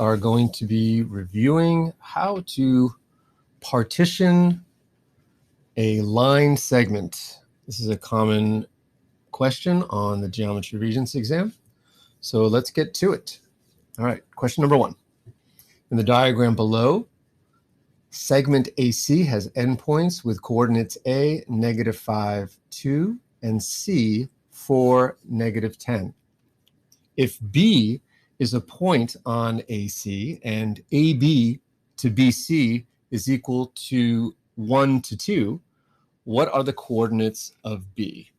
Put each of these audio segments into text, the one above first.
are going to be reviewing how to partition a line segment. This is a common question on the Geometry Regents exam. So let's get to it. All right, question number 1. In the diagram below, segment AC has endpoints with coordinates A, -5, 2, and C, 4, -10. If B is a point on AC and AB to BC is equal to 1 to 2, what are the coordinates of B?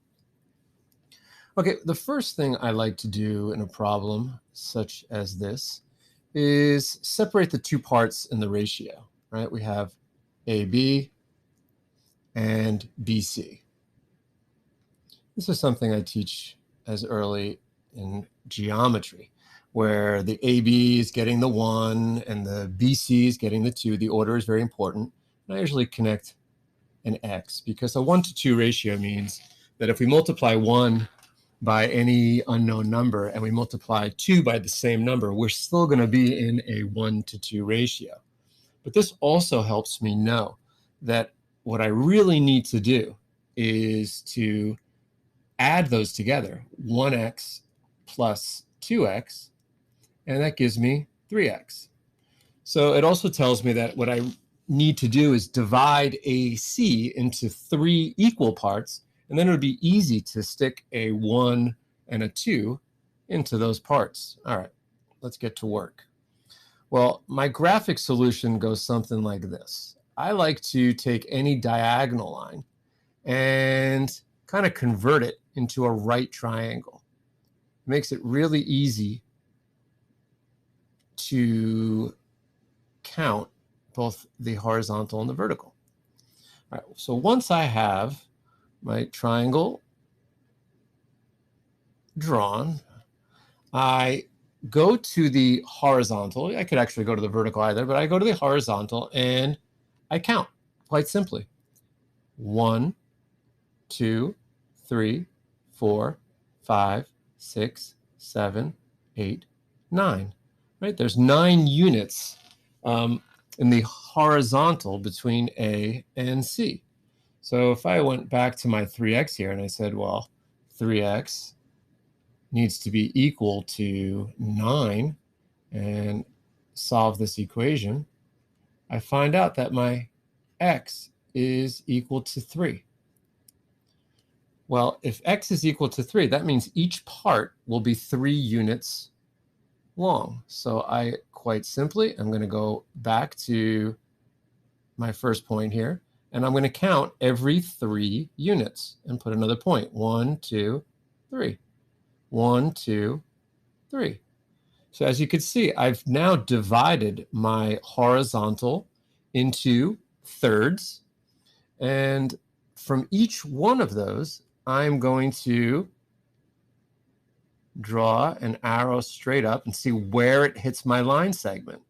Okay, the first thing I like to do in a problem such as this is separate the two parts in the ratio, right? We have AB and BC. This is something I teach as early in geometry, where the AB is getting the 1 and the BC is getting the 2. The order is very important. And I usually connect an X because a 1 to 2 ratio means that if we multiply 1 by any unknown number and we multiply 2 by the same number, we're still going to be in a 1 to 2 ratio. But this also helps me know that what I really need to do is to add those together, 1x plus 2x, and that gives me 3x. So it also tells me that what I need to do is divide AC into 3 equal parts, and then it would be easy to stick a 1 and a 2 into those parts. All right, let's get to work. Well, my graphic solution goes something like this. I like to take any diagonal line and kind of convert it into a right triangle. It makes it really easy to count both the horizontal and the vertical. All right, so once I have my triangle drawn, I go to the horizontal. I could actually go to the vertical either, but I go to the horizontal and I count quite simply. 1, 2, 3, 4, 5, 6, 7, 8, 9. Right? There's 9 units in the horizontal between A and C. So if I went back to my 3x here and I said, well, 3x needs to be equal to 9 and solve this equation, I find out that my x is equal to 3. Well, if x is equal to 3, that means each part will be 3 units long. So I quite simply, I'm going to go back to my first point here, and I'm going to count every 3 units and put another point. 1, 2, 3. 1, 2, 3. So as you can see, I've now divided my horizontal into thirds. And from each one of those, I'm going to draw an arrow straight up and see where it hits my line segment.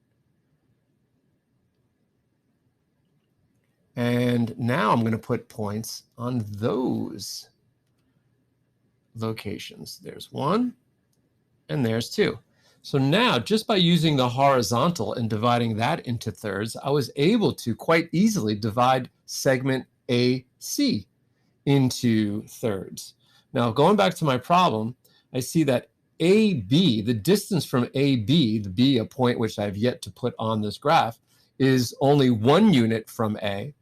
And now I'm going to put points on those locations. There's 1 and there's 2. So now just by using the horizontal and dividing that into thirds, I was able to quite easily divide segment AC into thirds. Now going back to my problem, I see that AB, the distance from AB, the B, a point which I've yet to put on this graph, is only 1 unit from A,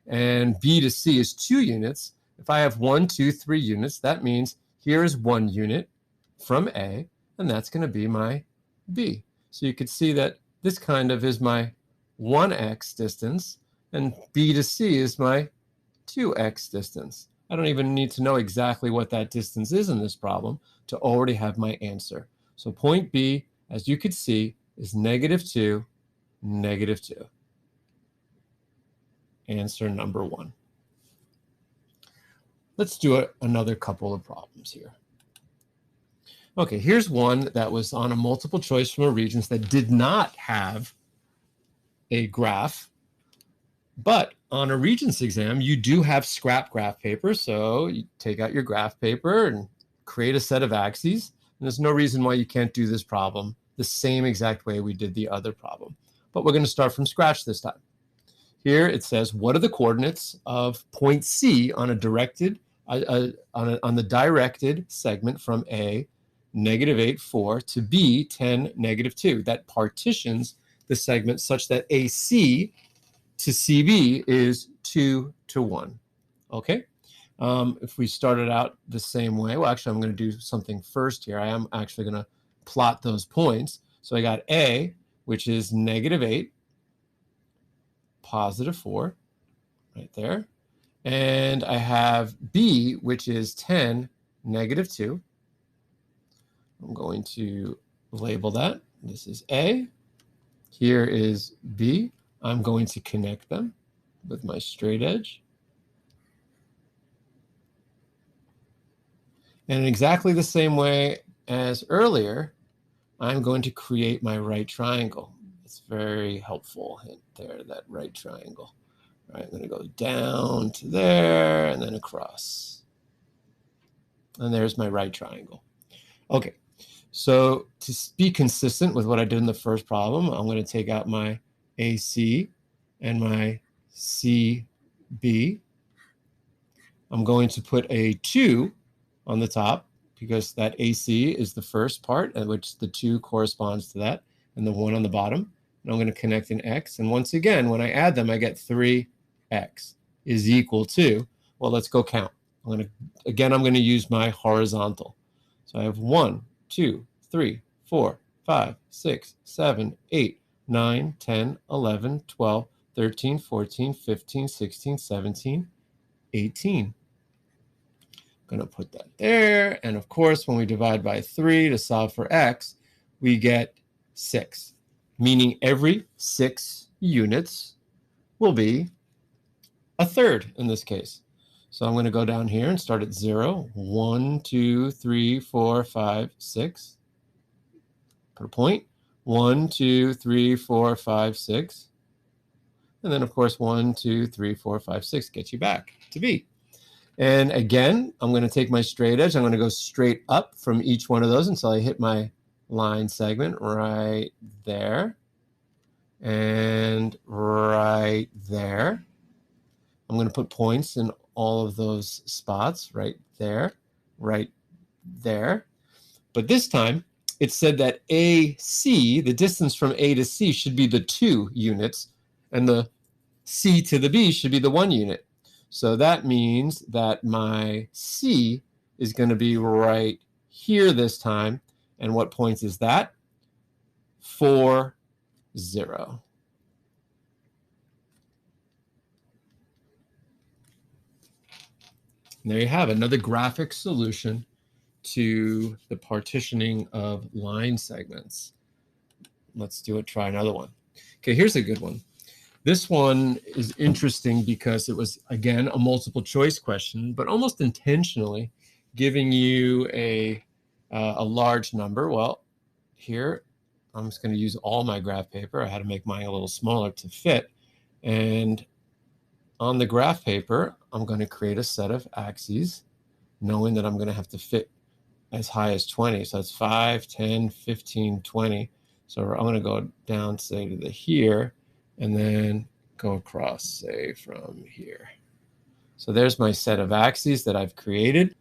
and B to C is 2 units. If I have 1, 2, 3 units, that means here is 1 unit from A, and that's going to be my B. So you could see that this kind of is my 1x distance, and B to C is my 2x distance. I don't even need to know exactly what that distance is in this problem to already have my answer. So point B, as you could see, is -2, -2. Answer number 1. Let's do another couple of problems here. Okay, here's one that was on a multiple choice from a Regents that did not have a graph, but on a Regents exam, you do have scrap graph paper, so you take out your graph paper and create a set of axes, and there's no reason why you can't do this problem the same exact way we did the other problem. But we're going to start from scratch this time. Here it says, what are the coordinates of point C on a directed on the directed segment from A, -8, 4, to B, 10, -2. That partitions the segment such that AC to CB is 2 to 1. Okay? If we started out the same way, well, actually, I'm going to do something first here. I am actually going to plot those points. So I got A, which is -8, +4, right there. And I have B, which is 10, -2. I'm going to label that. This is A. Here is B. I'm going to connect them with my straight edge. And in exactly the same way as earlier, I'm going to create my right triangle. It's very helpful hint there, that right triangle. All right, I'm going to go down to there and then across. And there's my right triangle. Okay, so to be consistent with what I did in the first problem, I'm going to take out my AC and my CB. I'm going to put a 2 on the top because that AC is the first part, at which the 2 corresponds to that, and the 1 on the bottom. And I'm going to connect an X. And once again, when I add them, I get 3X is equal to, well, let's go count. I'm going to use my horizontal. So I have 1, 2, 3, 4, 5, 6, 7, 8, 9, 10, 11, 12, 13, 14, 15, 16, 17, 18. Going to put that there. And of course, when we divide by 3 to solve for X, we get 6, meaning every 6 units will be a third in this case. So I'm going to go down here and start at 0. 1, 2, 3, 4, 5, 6. Put a point. 1, 2, 3, 4, 5, 6. And then, of course, 1, 2, 3, 4, 5, 6 gets you back to B. And again, I'm going to take my straight edge. I'm going to go straight up from each one of those until I hit my line segment right there and right there. I'm going to put points in all of those spots right there, right there. But this time, it said that AC, the distance from A to C, should be the 2 units, and the C to the B should be the 1 unit. So that means that my C is going to be right here this time. And what point is that? 4, 0. And there you have another graphic solution to the partitioning of line segments. Let's try another one. Okay, here's a good one. This one is interesting because it was, again, a multiple choice question, but almost intentionally giving you a large number. Well, here, I'm just going to use all my graph paper. I had to make mine a little smaller to fit. And on the graph paper, I'm going to create a set of axes, knowing that I'm going to have to fit as high as 20. So it's 5, 10, 15, 20. So I'm going to go down, say, to the here, and then go across, say, from here. So there's my set of axes that I've created.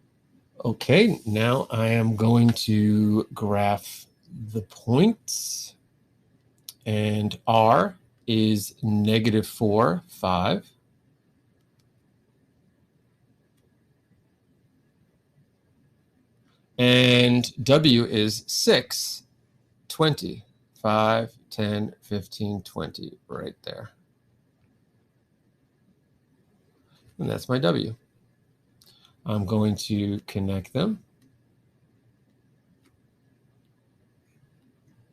Okay, now I am going to graph the points. And R is -4, 5. And W is 6, 20. 5, 10, 15, 20, right there. And that's my W. I'm going to connect them.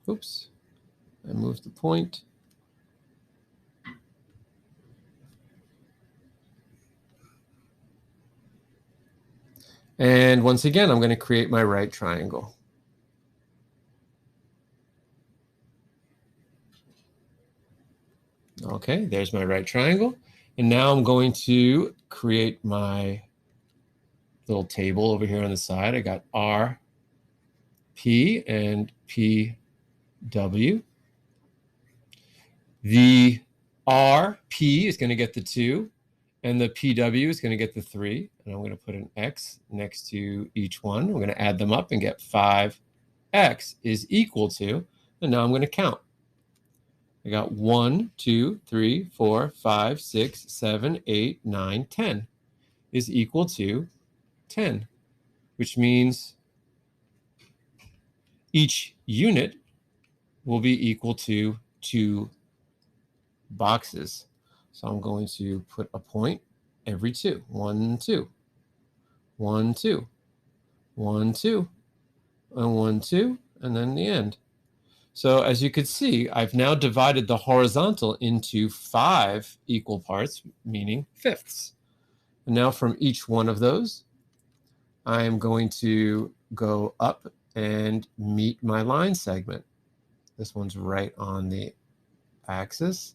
Oops, I moved the point. And once again, I'm going to create my right triangle. Okay, there's my right triangle. And now I'm going to create my little table over here on the side. I got R, P, and P W. The RP is going to get the 2, and the PW is going to get the 3. And I'm going to put an X next to each one. We're going to add them up and get 5X is equal to, and now I'm going to count. I got 1, 2, 3, 4, 5, 6, 7, 8, 9, 10 is equal to 10, which means each unit will be equal to 2 boxes. So I'm going to put a point every 2. 1, 2, 1, 2, 1, 2, and 1, 2, and then the end. So as you can see, I've now divided the horizontal into 5 equal parts, meaning fifths. And now from each one of those, I am going to go up and meet my line segment. This one's right on the axis.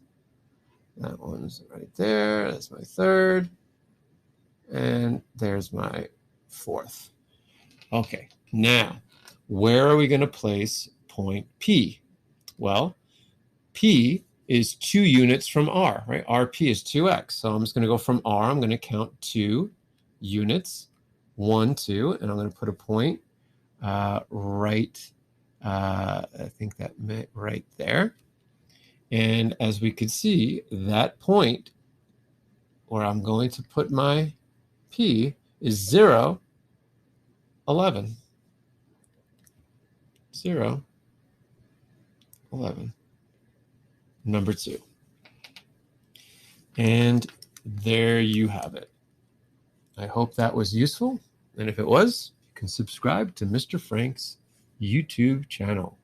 That one's right there. That's my third. And there's my fourth. Okay, now, where are we going to place point P? Well, P is 2 units from R, right? RP is 2x. So I'm just going to go from R. I'm going to count 2 units, 1, 2, and I'm going to put a point right, I think that meant right there. And as we can see, that point where I'm going to put my P is 0, 11. 0, 11. Number 2. And there you have it. I hope that was useful. And if it was, you can subscribe to Mr. Frank's YouTube channel.